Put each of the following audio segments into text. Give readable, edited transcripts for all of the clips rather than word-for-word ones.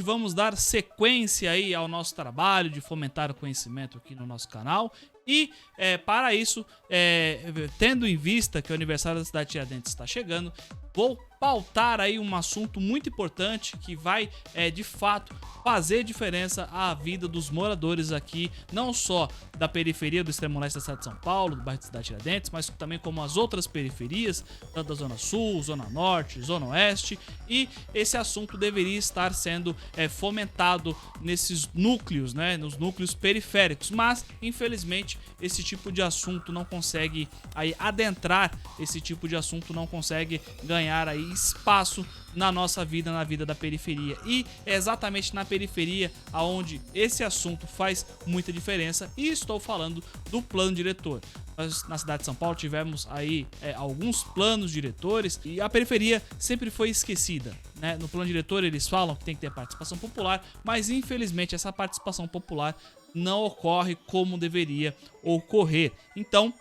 hoje vamos dar sequência aí ao nosso trabalho de fomentar o conhecimento aqui no nosso canal. E para isso, tendo em vista que o aniversário da cidade de Tiradentes está chegando, vou pautar aí um assunto muito importante que vai, de fato, fazer diferença à vida dos moradores aqui, não só da periferia do extremo leste da cidade de São Paulo, do bairro da cidade de Tiradentes, mas também como as outras periferias, tanto da Zona Sul, Zona Norte, Zona Oeste, e esse assunto deveria estar sendo fomentado nesses núcleos, né, nos núcleos periféricos, mas, infelizmente, esse tipo de assunto não consegue aí adentrar, esse tipo de assunto não consegue ganhar aí espaço na nossa vida, na vida da periferia. E é exatamente na periferia aonde esse assunto faz muita diferença, e estou falando do plano diretor. Nós, na cidade de São Paulo, tivemos aí alguns planos diretores e a periferia sempre foi esquecida, né? No plano diretor eles falam que tem que ter participação popular, mas infelizmente essa participação popular não ocorre como deveria ocorrer. Então,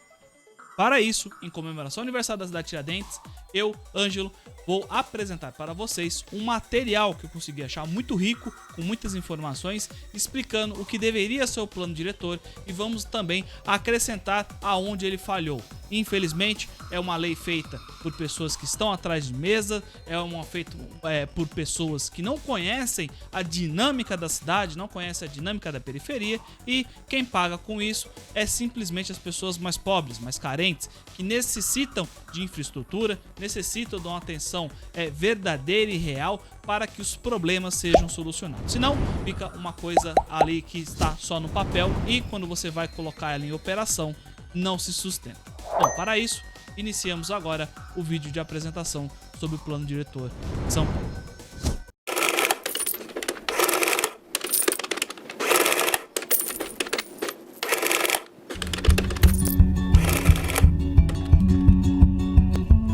para isso, em comemoração ao aniversário da cidade de Tiradentes, eu, Ângelo, vou apresentar para vocês um material que eu consegui achar muito rico, com muitas informações, explicando o que deveria ser o plano diretor, e vamos também acrescentar aonde ele falhou. Infelizmente, é uma lei feita por pessoas que estão atrás de mesa, feita por pessoas que não conhecem a dinâmica da cidade, não conhecem a dinâmica da periferia, e quem paga com isso é simplesmente as pessoas mais pobres, mais carentes, que necessitam de infraestrutura, necessitam de uma atenção verdadeira e real para que os problemas sejam solucionados. Senão, fica uma coisa ali que está só no papel e quando você vai colocar ela em operação, não se sustenta. Bom, para isso, iniciamos agora o vídeo de apresentação sobre o plano diretor de São Paulo.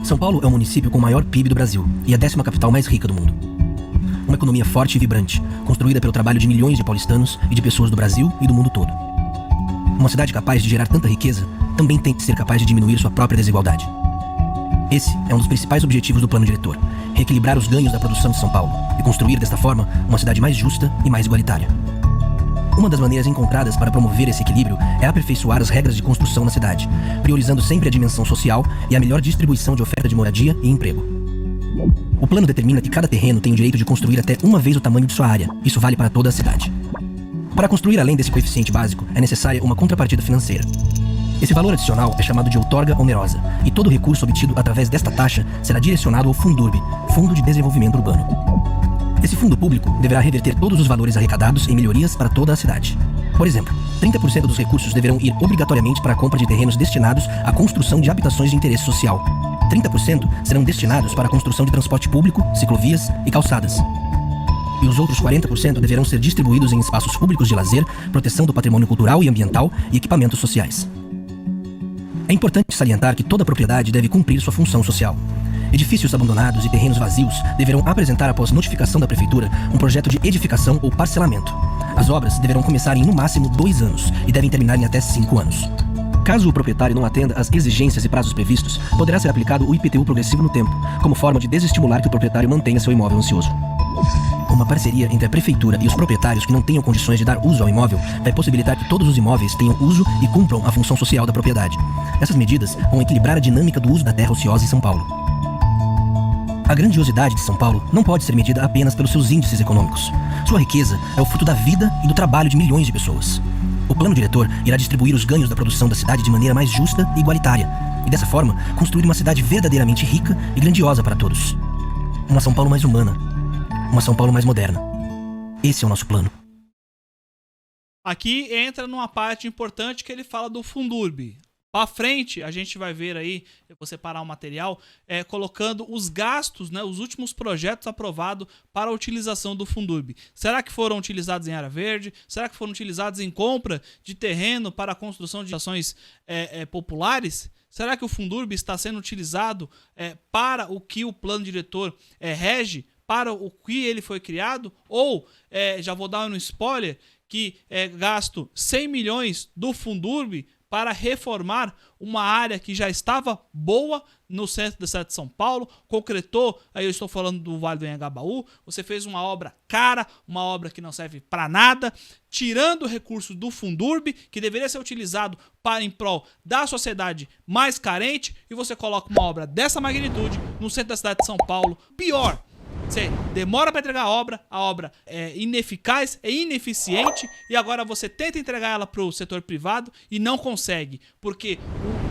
São Paulo é o município com o maior PIB do Brasil e a 10ª capital mais rica do mundo. Uma economia forte e vibrante, construída pelo trabalho de milhões de paulistanos e de pessoas do Brasil e do mundo todo. Uma cidade capaz de gerar tanta riqueza também tem que ser capaz de diminuir sua própria desigualdade. Esse é um dos principais objetivos do plano diretor: reequilibrar os ganhos da produção de São Paulo e construir desta forma uma cidade mais justa e mais igualitária. Uma das maneiras encontradas para promover esse equilíbrio é aperfeiçoar as regras de construção na cidade, priorizando sempre a dimensão social e a melhor distribuição de oferta de moradia e emprego. O plano determina que cada terreno tem o direito de construir até uma vez o tamanho de sua área. Isso vale para toda a cidade. Para construir além desse coeficiente básico, é necessária uma contrapartida financeira. Esse valor adicional é chamado de outorga onerosa, e todo recurso obtido através desta taxa será direcionado ao Fundurb, Fundo de Desenvolvimento Urbano. Esse fundo público deverá reverter todos os valores arrecadados em melhorias para toda a cidade. Por exemplo, 30% dos recursos deverão ir obrigatoriamente para a compra de terrenos destinados à construção de habitações de interesse social. 30% serão destinados para a construção de transporte público, ciclovias e calçadas. E os outros 40% deverão ser distribuídos em espaços públicos de lazer, proteção do patrimônio cultural e ambiental e equipamentos sociais. É importante salientar que toda propriedade deve cumprir sua função social. Edifícios abandonados e terrenos vazios deverão apresentar, após notificação da prefeitura, um projeto de edificação ou parcelamento. As obras deverão começar em no máximo 2 anos e devem terminar em até 5 anos. Caso o proprietário não atenda às exigências e prazos previstos, poderá ser aplicado o IPTU progressivo no tempo, como forma de desestimular que o proprietário mantenha seu imóvel ocioso. Uma parceria entre a prefeitura e os proprietários que não tenham condições de dar uso ao imóvel vai possibilitar que todos os imóveis tenham uso e cumpram a função social da propriedade. Essas medidas vão equilibrar a dinâmica do uso da terra ociosa em São Paulo. A grandiosidade de São Paulo não pode ser medida apenas pelos seus índices econômicos. Sua riqueza é o fruto da vida e do trabalho de milhões de pessoas. O plano diretor irá distribuir os ganhos da produção da cidade de maneira mais justa e igualitária, e dessa forma construir uma cidade verdadeiramente rica e grandiosa para todos. Uma São Paulo mais humana, uma São Paulo mais moderna. Esse é o nosso plano. Aqui entra numa parte importante que ele fala do Fundurb. Para frente, a gente vai ver aí, eu vou separar o material, colocando os gastos, né, os últimos projetos aprovados para a utilização do Fundurb. Será que foram utilizados em área verde? Será que foram utilizados em compra de terreno para a construção de ações populares? Será que o Fundurb está sendo utilizado para o que o plano diretor rege, para o que ele foi criado? Ou, já vou dar um spoiler, que é gasto 100 milhões do Fundurb para reformar uma área que já estava boa no centro da cidade de São Paulo, concretou, aí eu estou falando do Vale do Anhangabaú, você fez uma obra cara, uma obra que não serve para nada, tirando o recurso do Fundurb, que deveria ser utilizado para em prol da sociedade mais carente, e você coloca uma obra dessa magnitude no centro da cidade de São Paulo. Pior, você demora para entregar a obra é ineficaz, é ineficiente, e agora você tenta entregar ela para o setor privado e não consegue, porque,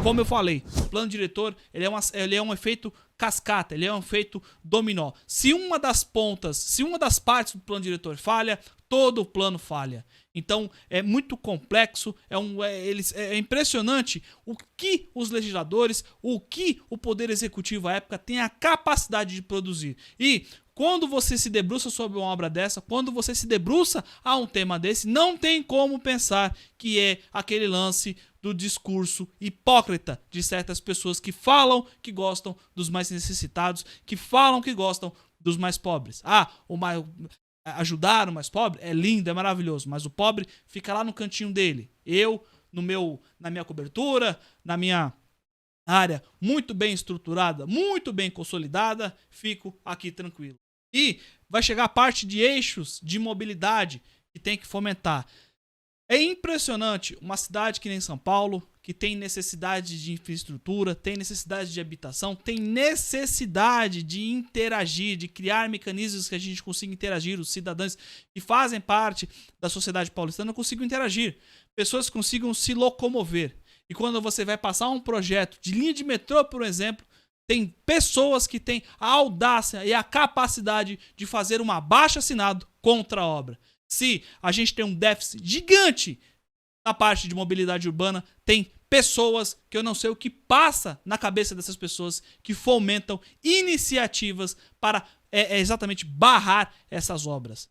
como eu falei, o plano diretor ele é um efeito cascata, ele é um efeito dominó. Se uma das pontas, se uma das partes do plano diretor falha, todo o plano falha. Então é muito complexo, é impressionante o que os legisladores, o que o Poder Executivo à época tem a capacidade de produzir. E quando você se debruça sobre uma obra dessa, quando você se debruça a um tema desse, não tem como pensar que é aquele lance do discurso hipócrita de certas pessoas que falam que gostam dos mais necessitados, que falam que gostam dos mais pobres. Ajudar o mais pobre é lindo, é maravilhoso, mas o pobre fica lá no cantinho dele. Eu, na minha cobertura, na minha área muito bem estruturada, muito bem consolidada, fico aqui tranquilo. E vai chegar a parte de eixos de mobilidade que tem que fomentar. É impressionante uma cidade que nem São Paulo, que tem necessidade de infraestrutura, tem necessidade de habitação, tem necessidade de interagir, de criar mecanismos que a gente consiga interagir, os cidadãos que fazem parte da sociedade paulistana consigam interagir, pessoas consigam se locomover. E quando você vai passar um projeto de linha de metrô, por exemplo, tem pessoas que têm a audácia e a capacidade de fazer um abaixo-assinado contra a obra. Se a gente tem um déficit gigante na parte de mobilidade urbana, tem pessoas que eu não sei o que passa na cabeça dessas pessoas que fomentam iniciativas para exatamente barrar essas obras.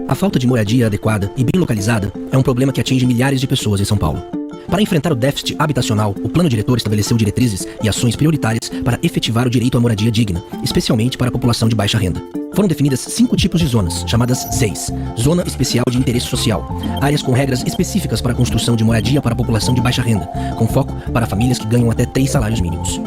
A falta de moradia adequada e bem localizada é um problema que atinge milhares de pessoas em São Paulo. Para enfrentar o déficit habitacional, o plano diretor estabeleceu diretrizes e ações prioritárias para efetivar o direito à moradia digna, especialmente para a população de baixa renda. Foram definidas 5 tipos de zonas, chamadas ZEIS, Zona Especial de Interesse Social, áreas com regras específicas para a construção de moradia para a população de baixa renda, com foco para famílias que ganham até 3 salários mínimos.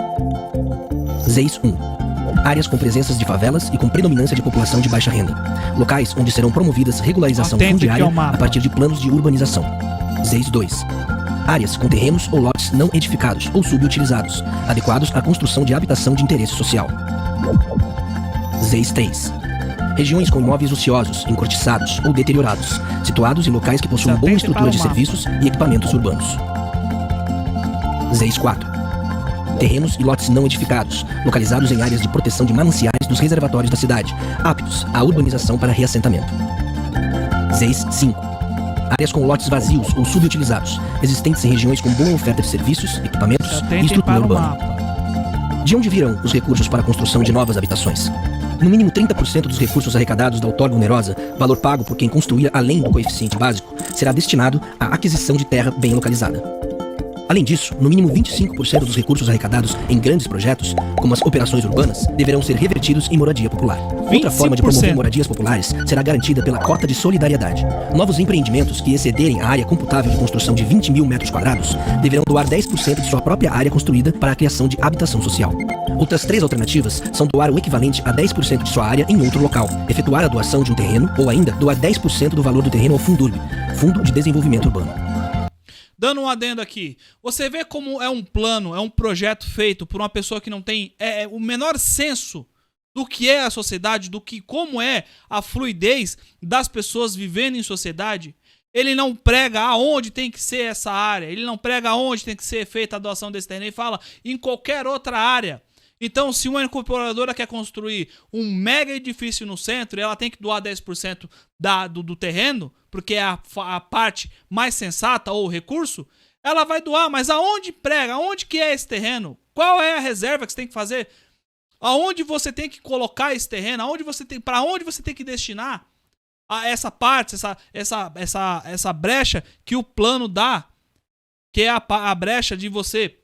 ZEIS 1. Áreas com presenças de favelas e com predominância de população de baixa renda. Locais onde serão promovidas regularização fundiária a partir de planos de urbanização. ZEIS 2. Áreas com terrenos ou lotes não edificados ou subutilizados, adequados à construção de habitação de interesse social. ZEIS 3. Regiões com imóveis ociosos, encurtiçados ou deteriorados, situados em locais que possuem boa estrutura de serviços e equipamentos urbanos. ZEIS 4. Terrenos e lotes não edificados, localizados em áreas de proteção de mananciais dos reservatórios da cidade, aptos à urbanização para reassentamento. ZEIS 5. Áreas com lotes vazios ou subutilizados, existentes em regiões com boa oferta de serviços, equipamentos e estrutura urbana. De onde virão os recursos para a construção de novas habitações? No mínimo 30% dos recursos arrecadados da outorga onerosa, valor pago por quem construir além do coeficiente básico, será destinado à aquisição de terra bem localizada. Além disso, no mínimo 25% dos recursos arrecadados em grandes projetos, como as operações urbanas, deverão ser revertidos em moradia popular. Outra forma de promover moradias populares será garantida pela cota de solidariedade. Novos empreendimentos que excederem a área computável de construção de 20 mil metros quadrados deverão doar 10% de sua própria área construída para a criação de habitação social. Outras 3 alternativas são doar o equivalente a 10% de sua área em outro local, efetuar a doação de um terreno ou ainda doar 10% do valor do terreno ao Fundurb, Fundo de Desenvolvimento Urbano. Dando um adendo aqui, você vê como é um plano, é um projeto feito por uma pessoa que não tem o menor senso do que é a sociedade, como é a fluidez das pessoas vivendo em sociedade. Ele não prega aonde tem que ser essa área, ele não prega aonde tem que ser feita a doação desse terreno, ele fala em qualquer outra área. Então, se uma incorporadora quer construir um mega edifício no centro, ela tem que doar 10% do terreno, porque é a parte mais sensata ou o recurso, ela vai doar, mas aonde prega? Aonde que é esse terreno? Qual é a reserva que você tem que fazer? Aonde você tem que colocar esse terreno? Para onde você tem que destinar a essa parte, essa brecha que o plano dá, que é a brecha de você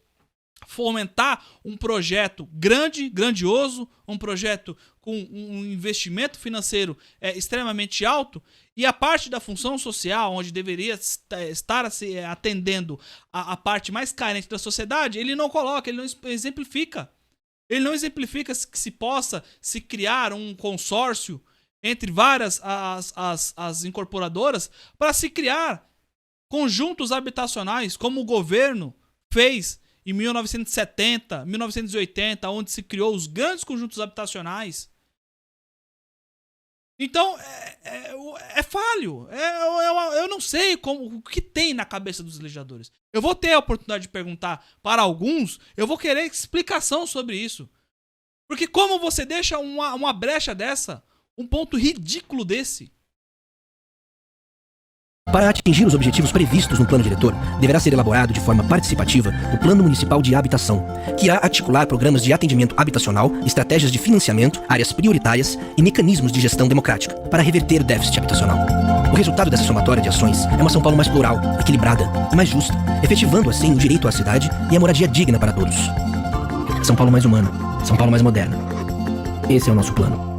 fomentar um projeto grandioso, um projeto com um investimento financeiro extremamente alto, e a parte da função social, onde deveria estar atendendo a parte mais carente da sociedade, ele não coloca, ele não exemplifica. Ele não exemplifica que se possa se criar um consórcio entre várias as incorporadoras para se criar conjuntos habitacionais, como o governo fez em 1970, 1980, onde se criou os grandes conjuntos habitacionais. Então, é falho. Eu não sei o que tem na cabeça dos legisladores. Eu vou ter a oportunidade de perguntar para alguns, eu vou querer explicação sobre isso. Porque como você deixa uma brecha dessa, um ponto ridículo desse? Para atingir os objetivos previstos no plano diretor, deverá ser elaborado de forma participativa o Plano Municipal de Habitação, que irá articular programas de atendimento habitacional, estratégias de financiamento, áreas prioritárias e mecanismos de gestão democrática, para reverter o déficit habitacional. O resultado dessa somatória de ações é uma São Paulo mais plural, equilibrada e mais justa, efetivando assim o direito à cidade e a moradia digna para todos. São Paulo mais humana, São Paulo mais moderna. Esse é o nosso plano.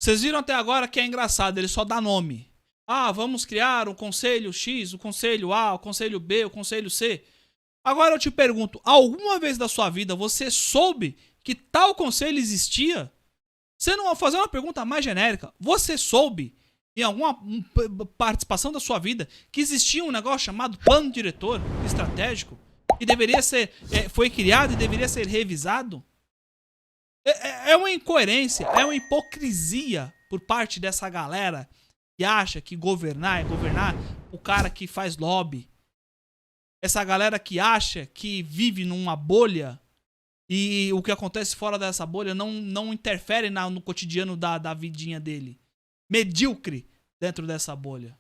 Vocês viram até agora que é engraçado, ele só dá nome. Ah, vamos criar o Conselho X, o Conselho A, o Conselho B, o Conselho C. Agora eu te pergunto, alguma vez da sua vida você soube que tal conselho existia? Você não vai fazer uma pergunta mais genérica. Você soube, em alguma participação da sua vida, que existia um negócio chamado Plano Diretor Estratégico, que deveria ser, foi criado e deveria ser revisado? É uma incoerência, é uma hipocrisia por parte dessa galera que acha que governar é governar o cara que faz lobby. Essa galera que acha que vive numa bolha e o que acontece fora dessa bolha não interfere no cotidiano da vidinha dele. Medíocre dentro dessa bolha.